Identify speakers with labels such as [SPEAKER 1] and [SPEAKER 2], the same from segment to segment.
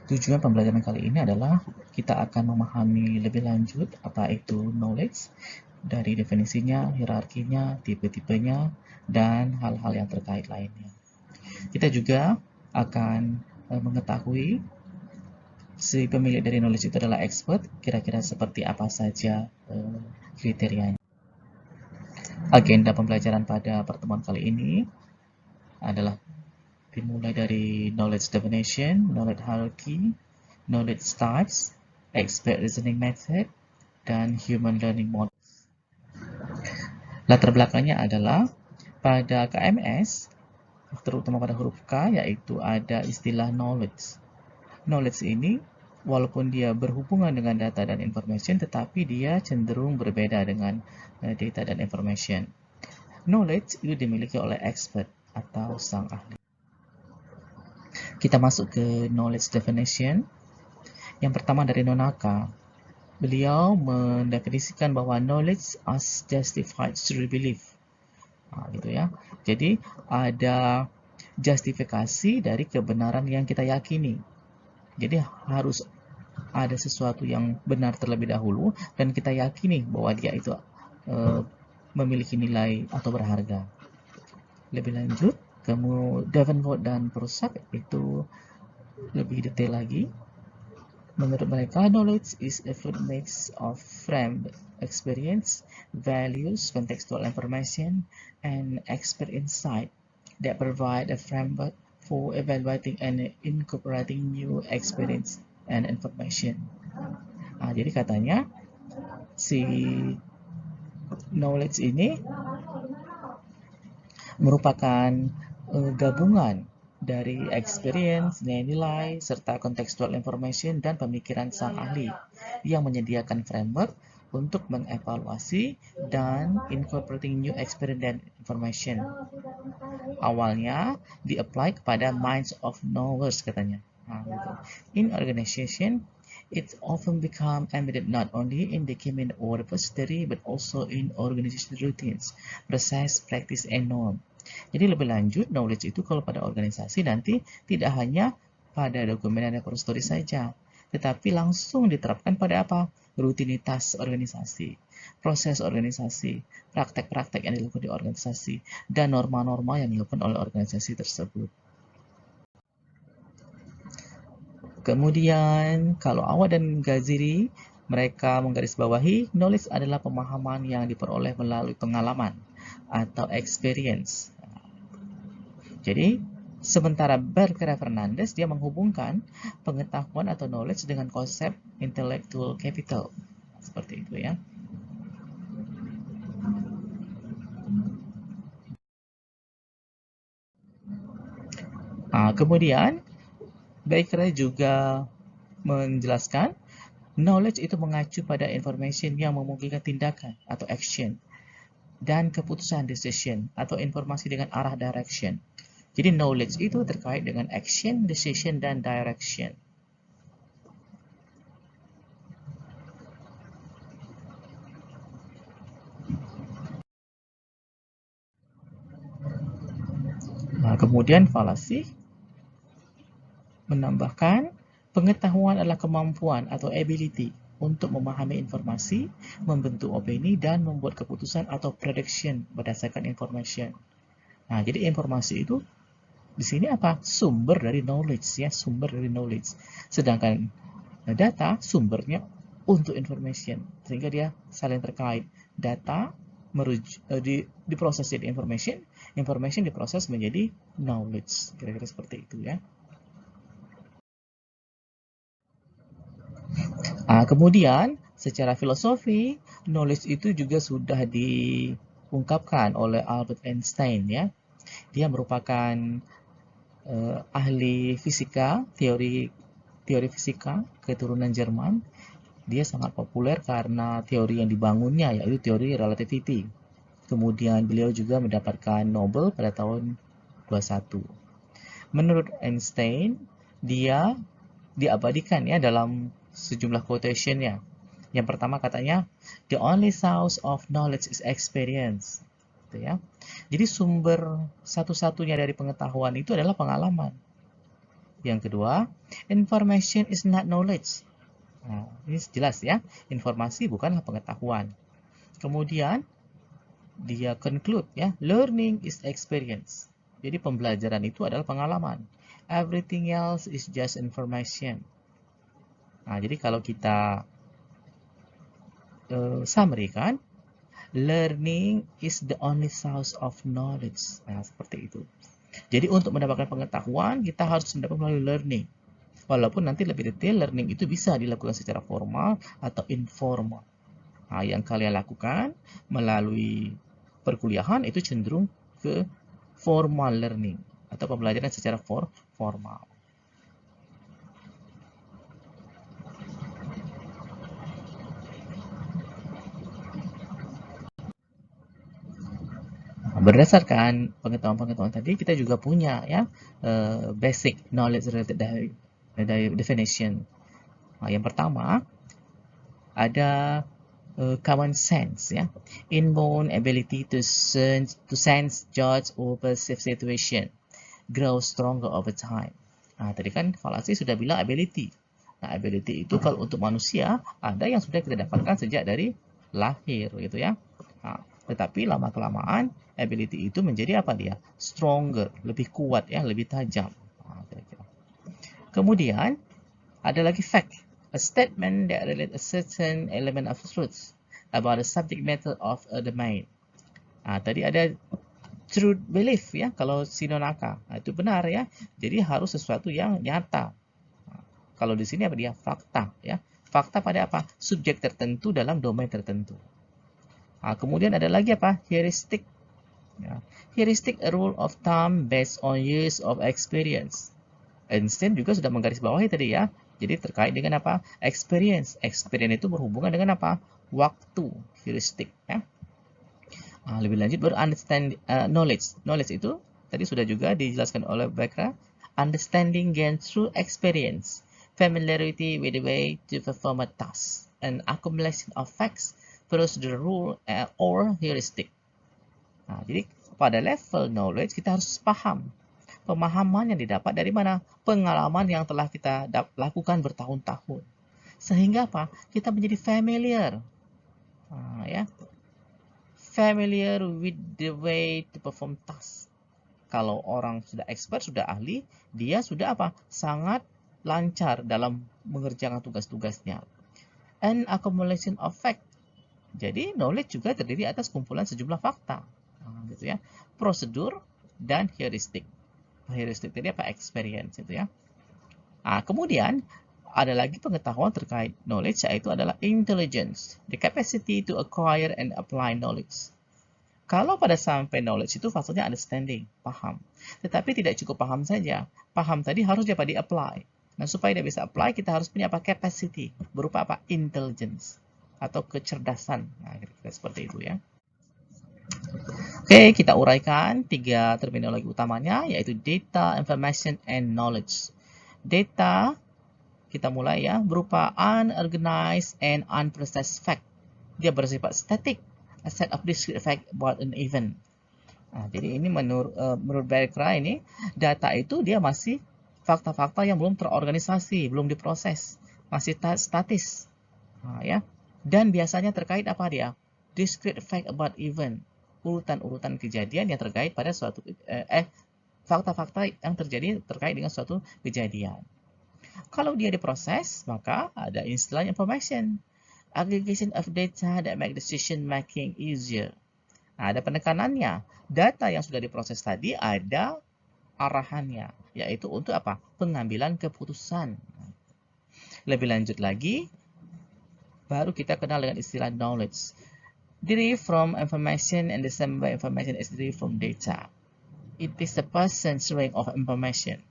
[SPEAKER 1] Tujuan pembelajaran kali ini adalah kita akan memahami lebih lanjut apa itu knowledge, dari definisinya, hierarkinya, tipe-tipenya, dan hal-hal yang terkait lainnya. Kita juga akan mengetahui si pemilik dari knowledge itu adalah expert, kira-kira seperti apa saja kriterianya. Agenda pembelajaran pada pertemuan kali ini adalah dimulai dari knowledge definition, knowledge hierarchy, knowledge types, expert reasoning method, dan human learning model. Latar belakangnya adalah pada KMS, terutama pada huruf K, yaitu ada istilah knowledge. Knowledge ini, walaupun dia berhubungan dengan data dan information, tetapi dia cenderung berbeda dengan data dan information. Knowledge itu dimiliki oleh expert atau sang ahli. Kita masuk ke knowledge definition. Yang pertama dari Nonaka. Beliau mendefinisikan bahwa knowledge as justified through belief. Gitu ya. Jadi ada justifikasi dari kebenaran yang kita yakini. Jadi harus ada sesuatu yang benar terlebih dahulu dan kita yakini bahwa dia itu memiliki nilai atau berharga. Lebih lanjut, Davenport dan Prusak itu lebih detail lagi. Menurut mereka, knowledge is a fluid mix of framed experience, values, contextual information, and expert insight that provide a framework for evaluating and incorporating new experience and information. Jadi katanya si knowledge ini merupakan gabungan dari experience, nilai, serta contextual information dan pemikiran sang ahli yang menyediakan framework untuk mengevaluasi dan incorporating new experience dan information. Awalnya di-apply kepada minds of knowers katanya. In organization, it often become embedded not only in the document or repository but also in organization routines, process, practice, and norm. Jadi lebih lanjut, knowledge itu kalau pada organisasi nanti tidak hanya pada dokumen dan repository saja, tetapi langsung diterapkan pada apa? Rutinitas organisasi, proses organisasi, praktek-praktek yang dilakukan di organisasi, dan norma-norma yang dilakukan oleh organisasi tersebut. Kemudian, kalau Awad dan Ghaziri, mereka menggarisbawahi knowledge adalah pemahaman yang diperoleh melalui pengalaman atau experience. Jadi, sementara Berkera Fernandes, dia menghubungkan pengetahuan atau knowledge dengan konsep intellectual capital. Seperti itu ya. Kemudian, Berkera juga menjelaskan knowledge itu mengacu pada information yang memungkinkan tindakan atau action dan keputusan decision atau informasi dengan arah direction. Jadi knowledge itu terkait dengan action, decision, dan direction. Kemudian falasi menambahkan pengetahuan adalah kemampuan atau ability untuk memahami informasi, membentuk opini, dan membuat keputusan atau prediction berdasarkan information. Jadi informasi itu di sini apa? Sumber dari knowledge ya, sumber dari knowledge. Sedangkan data sumbernya untuk information, sehingga dia saling terkait. Data diproses jadi information, information diproses menjadi knowledge. Kira-kira seperti itu ya. Kemudian secara filosofi, knowledge itu juga sudah diungkapkan oleh Albert Einstein ya. Dia merupakan ahli fisika, teori fisika keturunan Jerman. Dia sangat populer karena teori yang dibangunnya, yaitu teori relativity. Kemudian beliau juga mendapatkan Nobel pada tahun 21. Menurut Einstein, dia diabadikan ya dalam sejumlah quotation-nya. Yang pertama katanya, the only source of knowledge is experience. Gitu ya. Jadi sumber satu-satunya dari pengetahuan itu adalah pengalaman. Yang kedua, information is not knowledge. Nah, ini jelas ya, informasi bukanlah pengetahuan. Kemudian dia conclude ya, learning is experience. Jadi pembelajaran itu adalah pengalaman. Everything else is just information. Nah, jadi kalau kita summary kan, learning is the only source of knowledge. Nah, seperti itu. Jadi untuk mendapatkan pengetahuan, kita harus mendapat melalui learning. Walaupun nanti lebih detail, learning itu bisa dilakukan secara formal atau informal. Nah, yang kalian lakukan melalui perkuliahan itu cenderung ke formal learning atau pembelajaran secara formal. Berdasarkan pengetahuan-pengetahuan tadi, kita juga punya ya basic knowledge related definition. Nah, yang pertama ada common sense ya, inborn ability to sense, judge, or perceive situation, grow stronger over time. Nah, tadi kan falasi sudah bilang ability. Nah, ability itu kalau untuk manusia ada yang sudah kita dapatkan sejak dari lahir gitu ya. Nah, tetapi lama kelamaan ability itu menjadi apa dia? Stronger, lebih kuat ya, lebih tajam. Nah, kira-kira. Kemudian ada lagi fact, a statement that relates a certain element of truth about the subject matter of a domain. Nah, tadi ada truth belief ya, kalau Sinonaka. Nah, itu benar ya. Jadi harus sesuatu yang nyata. Nah, kalau di sini apa dia? Fakta ya. Fakta pada apa? Subjek tertentu dalam domain tertentu. Nah, kemudian ada lagi apa? Heuristic. Ya. Heuristic, a rule of thumb based on years of experience. Einstein juga sudah menggarisbawahi tadi ya. Jadi terkait dengan apa? Experience. Experience itu berhubungan dengan apa? Waktu. Heuristic ya. Nah, lebih lanjut baru understand knowledge. Knowledge itu tadi sudah juga dijelaskan oleh Bekra. Understanding gained through experience, familiarity with the way to perform a task, and accumulation of facts follows the rule or heuristic. Nah, jadi pada level knowledge kita harus paham. Pemahaman yang didapat dari mana? Pengalaman yang telah kita lakukan bertahun-tahun. Sehingga apa? Kita menjadi familiar. Nah, ya. Familiar with the way to perform task. Kalau orang sudah expert, sudah ahli, dia sudah apa? Sangat lancar dalam mengerjakan tugas-tugasnya. And accumulation of fact. Jadi knowledge juga terdiri atas kumpulan sejumlah fakta. Nah, gitu ya. Prosedur dan heuristik. Heuristik tadi apa? Experience itu ya. Nah, kemudian ada lagi pengetahuan terkait knowledge, yaitu adalah intelligence, the capacity to acquire and apply knowledge. Kalau pada sampai knowledge itu maksudnya understanding, paham. Tetapi tidak cukup paham saja. Paham tadi harus dapat di-apply. Nah, supaya dia bisa apply, kita harus punya apa? Capacity, berupa apa? Intelligence atau kecerdasan. Nah, kira-kira seperti itu ya. Oke, kita uraikan tiga terminologi utamanya, yaitu data, information, and knowledge. Data, kita mulai ya, berupa unorganized and unprocessed fact. Dia bersifat static, a set of discrete fact about an event. Nah, jadi ini menurut Bekra ini, data itu dia masih fakta-fakta yang belum terorganisasi, belum diproses, masih statis. Nah, ya. Dan biasanya terkait apa dia? Discrete fact about event. Urutan-urutan kejadian yang terkait pada suatu fakta-fakta yang terjadi terkait dengan suatu kejadian. Kalau dia diproses, maka ada istilah information, aggregation of data that make decision making easier. Nah, ada penekanannya. Data yang sudah diproses tadi ada arahannya, yaitu untuk apa? Pengambilan keputusan. Lebih lanjut lagi, baru kita kenal dengan istilah knowledge. Derived from information and the same way information is derived from data. It is the person's range of information.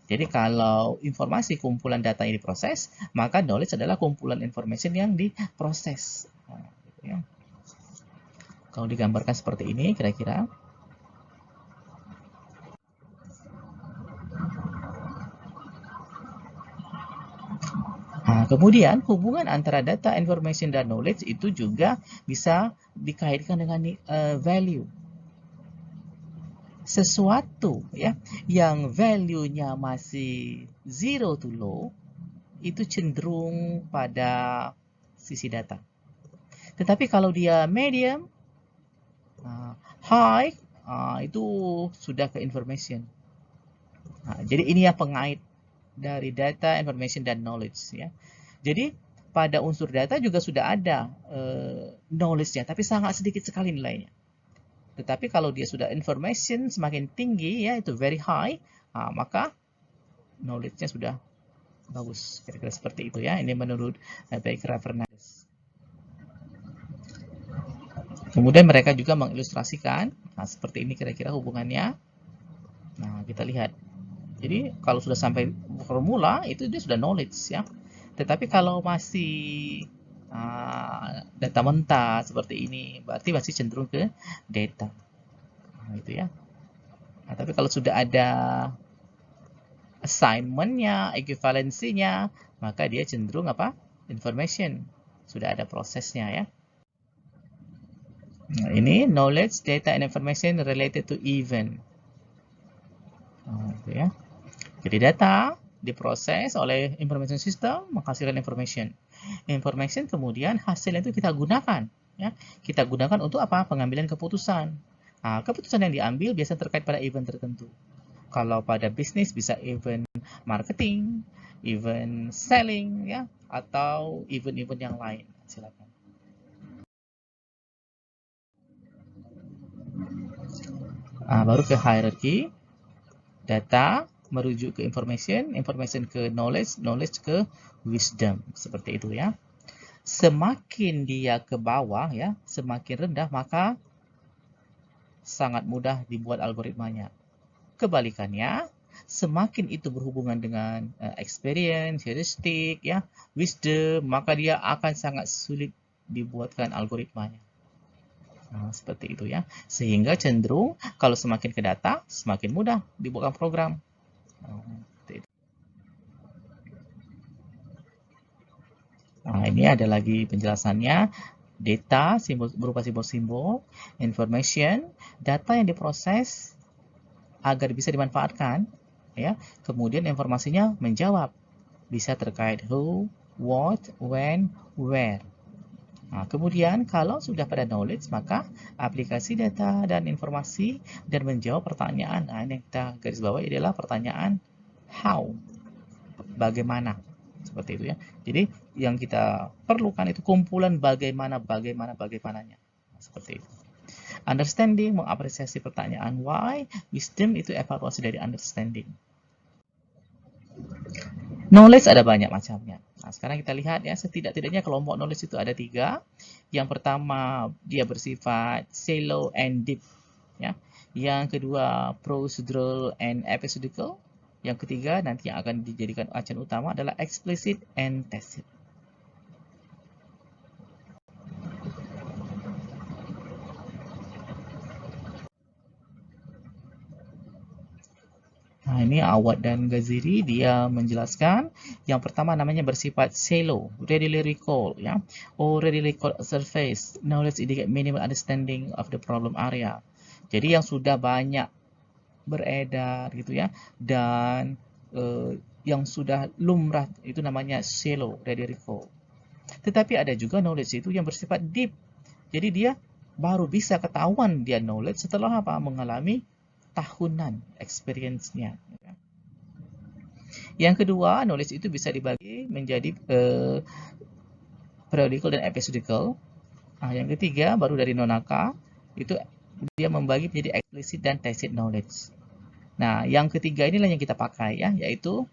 [SPEAKER 1] Jadi kalau informasi kumpulan data yang diproses, maka knowledge adalah kumpulan information yang diproses. Nah, gitu ya. Kalau digambarkan seperti ini kira-kira. Nah, kemudian hubungan antara data, information, dan knowledge itu juga bisa dikaitkan dengan value. sesuatu ya yang value-nya masih zero to low itu cenderung pada sisi data. Tetapi kalau dia medium, high, itu sudah ke information. Jadi ini yang pengait dari data, information, dan knowledge ya. Jadi pada unsur data juga sudah ada knowledge-nya, tapi sangat sedikit sekali nilainya. Tetapi kalau dia sudah information semakin tinggi ya, itu very high, maka knowledge-nya sudah bagus. Kira-kira seperti itu ya. Ini menurut Baker Fernandez. Kemudian mereka juga mengilustrasikan, seperti ini kira-kira hubungannya. Nah, kita lihat. Jadi kalau sudah sampai formula itu dia sudah knowledge ya. Tetapi kalau masih data mentah seperti ini, berarti masih cenderung ke data. Nah, itu ya. Nah, tapi kalau sudah ada assignment-nya, equivalency-nya, maka dia cenderung apa? Information. Sudah ada prosesnya ya. Nah, ini knowledge, data, and information related to event. Nah, itu ya. Jadi data diproses oleh information system menghasilkan information. Information kemudian hasil itu kita gunakan, ya. Kita gunakan untuk apa? Pengambilan keputusan. Nah, keputusan yang diambil biasanya terkait pada event tertentu. Kalau pada bisnis bisa event marketing, event selling, ya, atau event-event yang lain. Silakan. Baru ke hierarchy, data merujuk ke information, information ke knowledge, knowledge ke wisdom, seperti itu ya. Semakin dia ke bawah ya, semakin rendah, maka sangat mudah dibuat algoritmanya. Kebalikannya, semakin itu berhubungan dengan experience, heuristik ya, wisdom, maka dia akan sangat sulit dibuatkan algoritmanya. Nah, seperti itu ya. Sehingga cenderung kalau semakin ke data, semakin mudah dibuatkan program. Nah, ini ada lagi penjelasannya. Data berupa simbol-simbol, information, data yang diproses agar bisa dimanfaatkan, ya. Kemudian informasinya menjawab, bisa terkait who, what, when, where. Nah, kemudian kalau sudah pada knowledge, maka aplikasi data dan informasi dan menjawab pertanyaan. Nah, ini yang kita garis bawahi adalah pertanyaan how, bagaimana, seperti itu ya. Jadi yang kita perlukan itu kumpulan bagaimananya. Nah, seperti itu. Understanding mengapresiasi pertanyaan why, wisdom itu evaluasi dari understanding. Knowledge ada banyak macamnya. Nah, sekarang kita lihat ya, setidak-tidaknya kelompok knowledge itu ada 3. Yang pertama, dia bersifat shallow and deep. Ya. Yang kedua, procedural and episodical. Yang ketiga, nanti yang akan dijadikan acuan utama adalah explicit and tacit. Nah, ini Awad dan Ghaziri dia menjelaskan yang pertama namanya bersifat shallow, readily recall ya, or readily surface knowledge indicate minimal understanding of the problem area. Jadi yang sudah banyak beredar gitu ya, dan yang sudah lumrah itu namanya shallow, readily recall. Tetapi ada juga knowledge itu yang bersifat deep. Jadi dia baru bisa ketahuan dia knowledge setelah apa? Mengalami tahunan experience-nya. Yang kedua, knowledge itu bisa dibagi menjadi periodical dan episodical. Nah, yang ketiga, baru dari Nonaka, itu dia membagi menjadi explicit dan tacit knowledge. Nah, yang ketiga inilah yang kita pakai ya, yaitu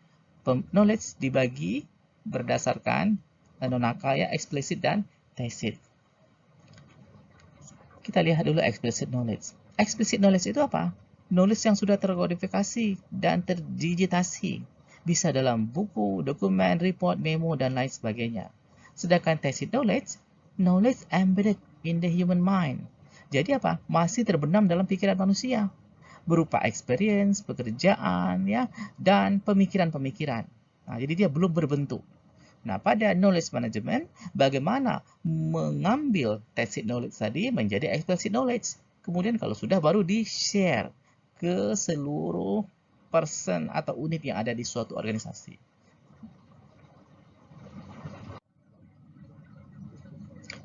[SPEAKER 1] knowledge dibagi berdasarkan Nonaka ya, explicit dan tacit. Kita lihat dulu explicit knowledge. Explicit knowledge itu apa? Knowledge yang sudah terkodifikasi dan terdigitasi. Bisa dalam buku, dokumen, report, memo, dan lain sebagainya. Sedangkan tacit knowledge, knowledge embedded in the human mind. Jadi apa? Masih terbenam dalam pikiran manusia. Berupa experience, pekerjaan, ya, dan pemikiran-pemikiran. Nah, jadi dia belum berbentuk. Nah, pada knowledge management, bagaimana mengambil tacit knowledge tadi menjadi explicit knowledge. Kemudian kalau sudah baru di-share ke seluruh person atau unit yang ada di suatu organisasi.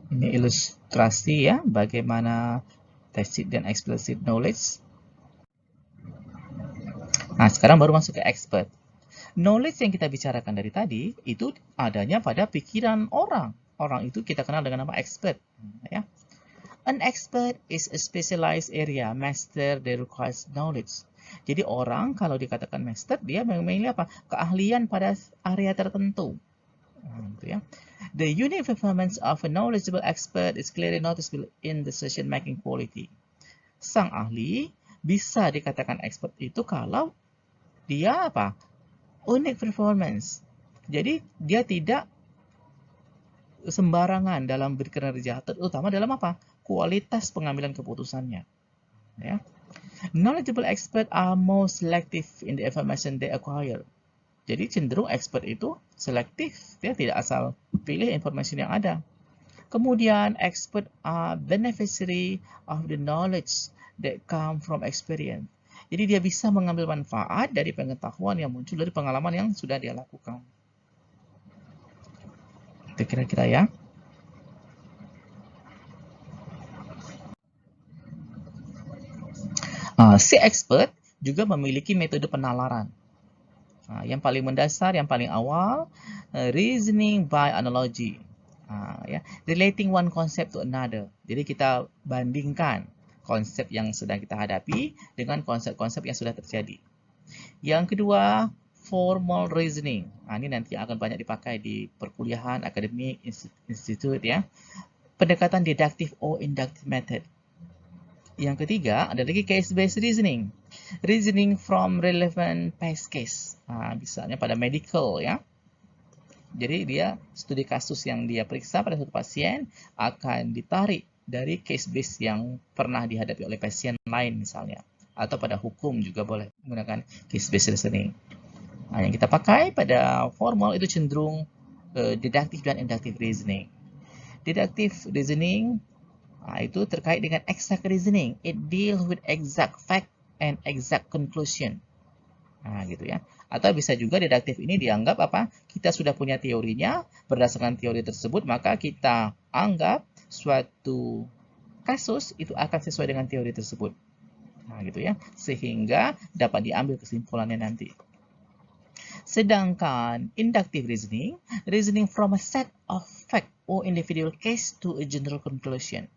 [SPEAKER 1] Ini ilustrasi ya, bagaimana tacit dan explicit knowledge. Nah, sekarang baru masuk ke expert. Knowledge yang kita bicarakan dari tadi, itu adanya pada pikiran orang. Orang itu kita kenal dengan nama expert. Ya. An expert is a specialized area, master that requires knowledge. Jadi orang kalau dikatakan master, dia memiliki apa? Keahlian pada area tertentu. Gitu ya. The unique performance of a knowledgeable expert is clearly noticeable in the decision-making quality. Sang ahli bisa dikatakan expert itu kalau dia apa? Unique performance. Jadi dia tidak sembarangan dalam berkinerja, terutama dalam apa? Kualitas pengambilan keputusannya. Ya. Knowledgeable expert are more selective in the information they acquire. Jadi cenderung expert itu selektif, dia tidak asal pilih informasi yang ada. Kemudian expert are beneficiary of the knowledge that come from experience. Jadi dia bisa mengambil manfaat dari pengetahuan yang muncul dari pengalaman yang sudah dia lakukan. Itu kira-kira ya. Si expert juga memiliki metode penalaran. Yang paling mendasar, yang paling awal, reasoning by analogy. Ya, relating one concept to another. Jadi kita bandingkan konsep yang sedang kita hadapi dengan konsep-konsep yang sudah terjadi. Yang kedua, formal reasoning. Ini nanti akan banyak dipakai di perkuliahan, akademik, institut ya. Pendekatan deduktif or inductive method. Yang ketiga, ada lagi case-based reasoning. Reasoning from relevant past case. Misalnya pada medical ya. Jadi dia studi kasus yang dia periksa pada satu pasien akan ditarik dari case-based yang pernah dihadapi oleh pasien lain misalnya. Atau pada hukum juga boleh menggunakan case-based reasoning. Yang kita pakai pada formal itu cenderung deductive dan inductive reasoning. Deductive reasoning itu terkait dengan exact reasoning. It deals with exact fact and exact conclusion. Gitu ya. Atau bisa juga deduktif ini dianggap apa? Kita sudah punya teorinya, berdasarkan teori tersebut maka kita anggap suatu kasus itu akan sesuai dengan teori tersebut. Gitu ya. Sehingga dapat diambil kesimpulannya nanti. Sedangkan inductive reasoning, reasoning from a set of fact or individual case to a general conclusion.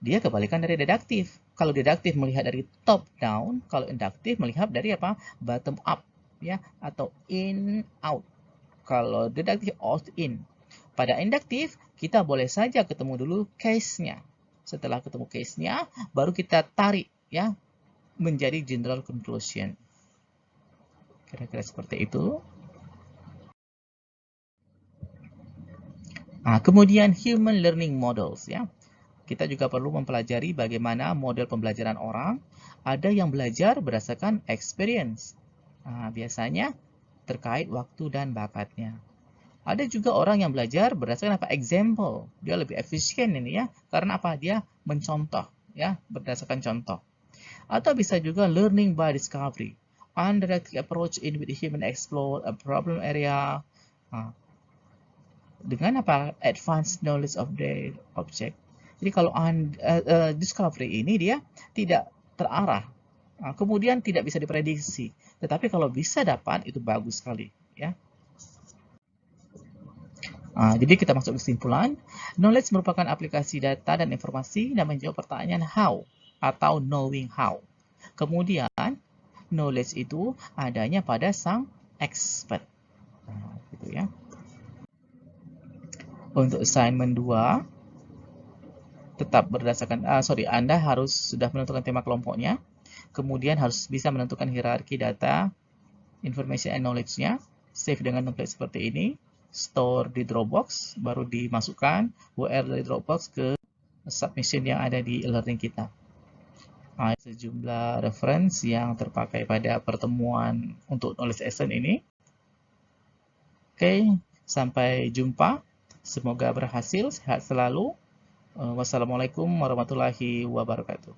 [SPEAKER 1] Dia kebalikan dari deduktif. Kalau deduktif melihat dari top down, kalau induktif melihat dari apa? Bottom up ya, atau in out. Kalau deduktif out in. Pada induktif kita boleh saja ketemu dulu case-nya. Setelah ketemu case-nya, baru kita tarik ya menjadi general conclusion. Kira-kira seperti itu. Kemudian human learning models ya. Kita juga perlu mempelajari bagaimana model pembelajaran orang. Ada yang belajar berdasarkan experience. Biasanya terkait waktu dan bakatnya. Ada juga orang yang belajar berdasarkan apa? Example. Dia lebih efisien ini ya. Karena apa? Dia mencontoh ya, berdasarkan contoh. Atau bisa juga learning by discovery. Undirected approach in which human explore a problem area. Dengan apa? Advanced knowledge of the object. Jadi kalau discovery ini dia tidak terarah, kemudian tidak bisa diprediksi. Tetapi kalau bisa dapat itu bagus sekali, ya. Jadi kita masuk kesimpulan, knowledge merupakan aplikasi data dan informasi dan menjawab pertanyaan how atau knowing how. Kemudian knowledge itu adanya pada sang expert, gitu ya. Untuk assignment 2 tetap berdasarkan, Anda harus sudah menentukan tema kelompoknya, kemudian harus bisa menentukan hierarki data, information and knowledge-nya, save dengan template seperti ini, store di Dropbox, baru dimasukkan URL dari Dropbox ke submission yang ada di e-learning kita. Sejumlah reference yang terpakai pada pertemuan untuk knowledge essence ini. Oke, sampai jumpa. Semoga berhasil, sehat selalu. Wassalamualaikum warahmatullahi wabarakatuh.